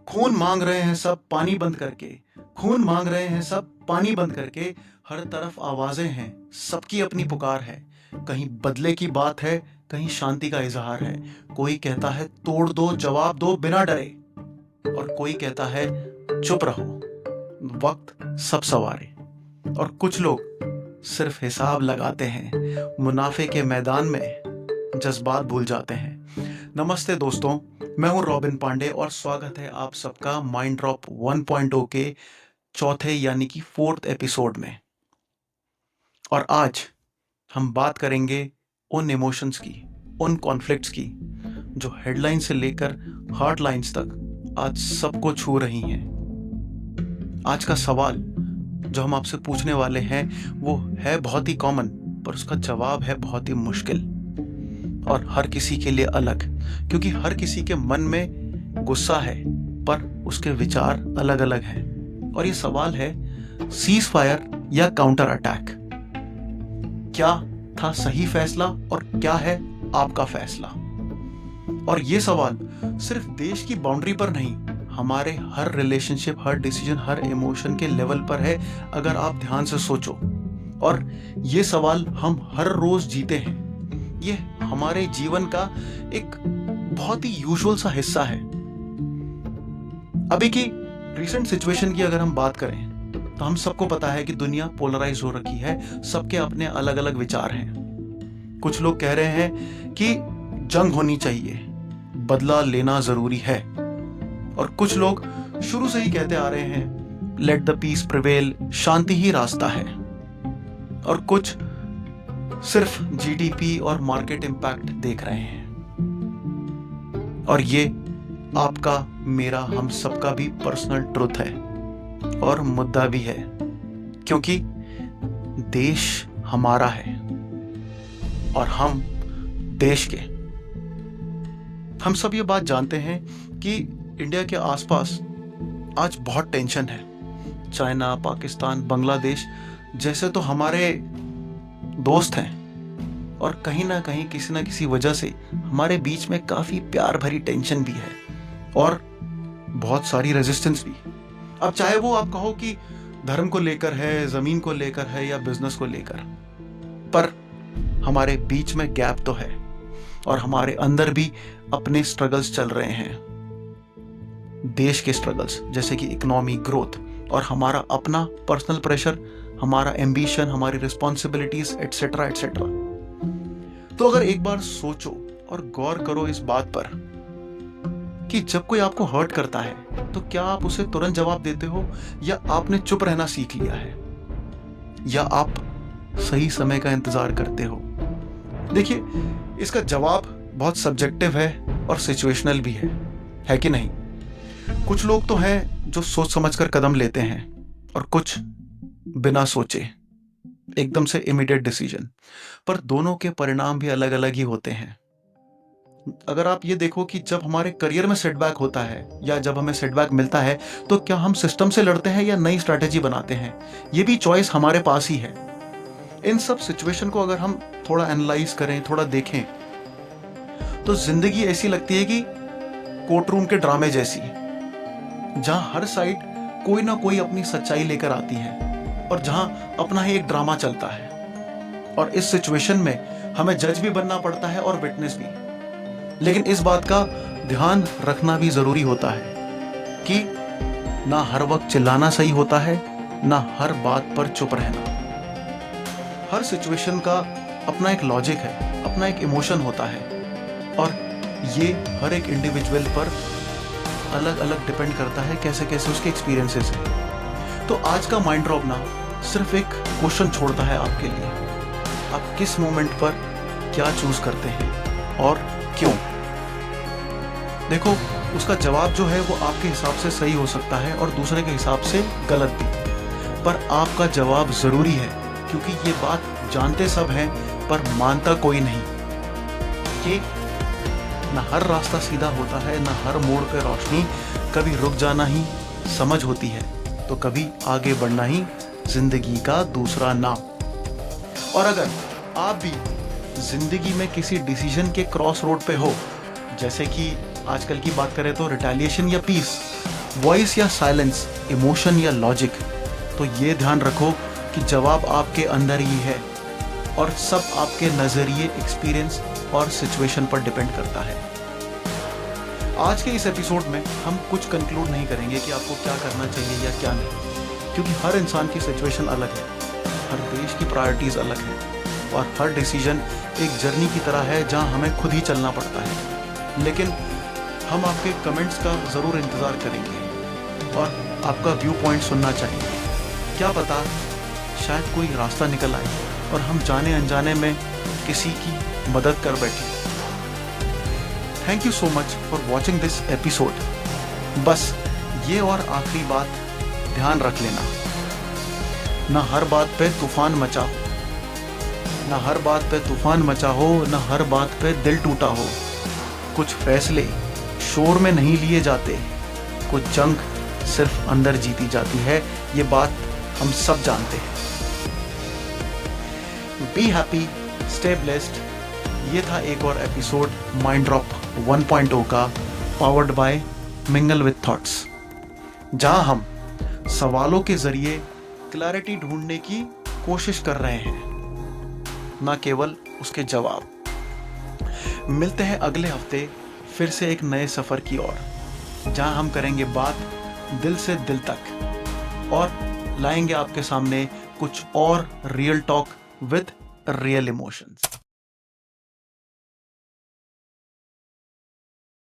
खून मांग रहे हैं सब पानी बंद करके, खून मांग रहे हैं सब पानी बंद करके। हर तरफ आवाजें हैं, सबकी अपनी पुकार है। कहीं बदले की बात है, कहीं शांति का इजहार है। कोई कहता है तोड़ दो, जवाब दो बिना डरे, और कोई कहता है चुप रहो, वक्त सब सवारे। और कुछ लोग सिर्फ हिसाब लगाते हैं, मुनाफे के मैदान में जज्बात भूल जाते हैं। नमस्ते दोस्तों, मैं हूं रॉबिन पांडे और स्वागत है आप सबका माइंड ड्रॉप 1.0 के चौथे यानी कि 4th एपिसोड में। और आज हम बात करेंगे उन इमोशंस की, उन कॉन्फ्लिक्ट्स की जो हेडलाइन से लेकर हार्ट लाइंस तक आज सबको छू रही हैं। आज का सवाल जो हम आपसे पूछने वाले हैं वो है बहुत ही कॉमन, पर उसका जवाब है बहुत ही मुश्किल और हर किसी के लिए अलग, क्योंकि हर किसी के मन में गुस्सा है पर उसके विचार अलग अलग हैं। और ये सवाल है, सीज फायर या काउंटर अटैक, क्या था सही फैसला और क्या है आपका फैसला? और ये सवाल सिर्फ देश की बाउंड्री पर नहीं, हमारे हर रिलेशनशिप, हर डिसीजन, हर इमोशन के लेवल पर है, अगर आप ध्यान से सोचो। और ये सवाल हम हर रोज जीते हैं, ये हमारे जीवन का एक बहुत ही यूजुअल सा हिस्सा है। अभी की रिसेंट सिचुएशन की अगर हम बात करें तो हम सबको पता है कि दुनिया पोलराइज हो रखी है, सबके अपने अलग अलग विचार हैं। कुछ लोग कह रहे हैं कि जंग होनी चाहिए, बदला लेना जरूरी है, और कुछ लोग शुरू से ही कहते आ रहे हैं लेट द पीस प्रिवेल, शांति ही रास्ता है। और कुछ सिर्फ जीडीपी और मार्केट इंपैक्ट देख रहे हैं। और ये आपका, मेरा, हम सबका भी पर्सनल ट्रुथ है और मुद्दा भी है, क्योंकि देश हमारा है और हम देश के। हम सब ये बात जानते हैं कि इंडिया के आसपास आज बहुत टेंशन है। चाइना, पाकिस्तान, बांग्लादेश जैसे तो हमारे दोस्त हैं, और कहीं ना कहीं किसी ना किसी वजह से हमारे बीच में काफी प्यार भरी टेंशन भी है और बहुत सारी रेजिस्टेंस भी। अब चाहे वो आप कहो कि धर्म को लेकर है, जमीन को लेकर है या बिजनेस को लेकर, पर हमारे बीच में गैप तो है और हमारे अंदर भी अपने स्ट्रगल्स चल रहे हैं। देश के स्ट्रगल्स जैसे कि इकोनॉमी ग्रोथ और हमारा अपना पर्सनल प्रेशर, हमारा एम्बिशन, हमारी रिस्पॉन्सिबिलिटीज एटसेट्रा एटसेट्रा। तो अगर एक बार सोचो और गौर करो इस बात पर कि जब कोई आपको हर्ट करता है तो क्या आप उसे तुरंत जवाब देते हो, या आपने चुप रहना सीख लिया है, या आप सही समय का इंतजार करते हो? देखिए, इसका जवाब बहुत सब्जेक्टिव है और सिचुएशनल भी है कि नहीं? कुछ लोग तो हैं जो सोच समझकर कदम लेते हैं और कुछ बिना सोचे एकदम से इमीडिएट डिसीजन, पर दोनों के परिणाम भी अलग अलग ही होते हैं। अगर आप ये देखो कि जब हमारे करियर में सेटबैक होता है या जब हमें सेटबैक मिलता है तो क्या हम सिस्टम से लड़ते हैं या नई स्ट्रैटेजी बनाते हैं, ये भी चॉइस हमारे पास ही है। इन सब सिचुएशन को अगर हम थोड़ा एनालाइज करें, थोड़ा देखें, तो जिंदगी ऐसी लगती है कि कोर्ट रूम के ड्रामे जैसी, जहां हर साइड कोई ना कोई अपनी सच्चाई लेकर आती है और जहां अपना ही एक ड्रामा चलता है। और इस सिचुएशन में हमें जज भी बनना पड़ता है और विटनेस भी। लेकिन इस बात का ध्यान रखना भी जरूरी होता है कि ना हर वक्त चिल्लाना सही होता है, ना हर बात पर चुप रहना। हर सिचुएशन का अपना एक लॉजिक है, अपना एक इमोशन होता है, और ये हर एक इंडिविजुअल पर अलग अलग डिपेंड करता है कैसे कैसे उसके एक्सपीरियंसेस हैं। तो आज का माइंड ड्रॉप ना सिर्फ एक क्वेश्चन छोड़ता है आपके लिए, आप किस मोमेंट पर क्या चूज करते हैं और क्यों? देखो, उसका जवाब जो है वो आपके हिसाब से सही हो सकता है और दूसरे के हिसाब से गलत भी, पर आपका जवाब जरूरी है, क्योंकि ये बात जानते सब हैं पर मानता कोई नहीं कि ना हर रास्ता सीधा होता है, ना हर मोड़ पे रोशनी। कभी रुक जाना ही समझ होती है, तो कभी आगे बढ़ना ही जिंदगी का दूसरा नाम। और अगर आप भी जिंदगी में किसी डिसीजन के क्रॉस रोड पे हो, जैसे कि आजकल की बात करें तो रिटेलिएशन या पीस, वॉइस या साइलेंस, इमोशन या लॉजिक, तो ये ध्यान रखो कि जवाब आपके अंदर ही है और सब आपके नज़रिए, एक्सपीरियंस और सिचुएशन पर डिपेंड करता है। आज के इस एपिसोड में हम कुछ कंक्लूड नहीं करेंगे कि आपको क्या करना चाहिए या क्या नहीं, क्योंकि हर इंसान की सिचुएशन अलग है, हर देश की प्रायोरिटीज़ अलग हैं और हर डिसीजन एक जर्नी की तरह है जहां हमें खुद ही चलना पड़ता है। लेकिन हम आपके कमेंट्स का ज़रूर इंतज़ार करेंगे और आपका व्यू पॉइंट सुनना चाहेंगे। क्या पता शायद कोई रास्ता निकल आए और हम जाने अनजाने में किसी की मदद कर बैठे। Thank you so much for watching this episode. बस ये और आखिरी बात ध्यान रख लेना, ना हर बात पे तूफान मचा हो, ना हर बात पे तूफान मचा हो, ना हर बात पे दिल टूटा हो। कुछ फैसले शोर में नहीं लिए जाते, कुछ जंग सिर्फ अंदर जीती जाती है, ये बात हम सब जानते हैं। Be happy, stay blessed. ये था एक और एपिसोड माइंड ड्रॉप 1.0 का, powered by mingle with thoughts, जहां हम सवालों के जरिए क्लैरिटी ढूंढने की कोशिश कर रहे हैं, ना केवल उसके जवाब। मिलते हैं अगले हफ्ते फिर से एक नए सफर की ओर, जहां हम करेंगे बात दिल से दिल तक और लाएंगे आपके सामने कुछ और real talk with real emotions.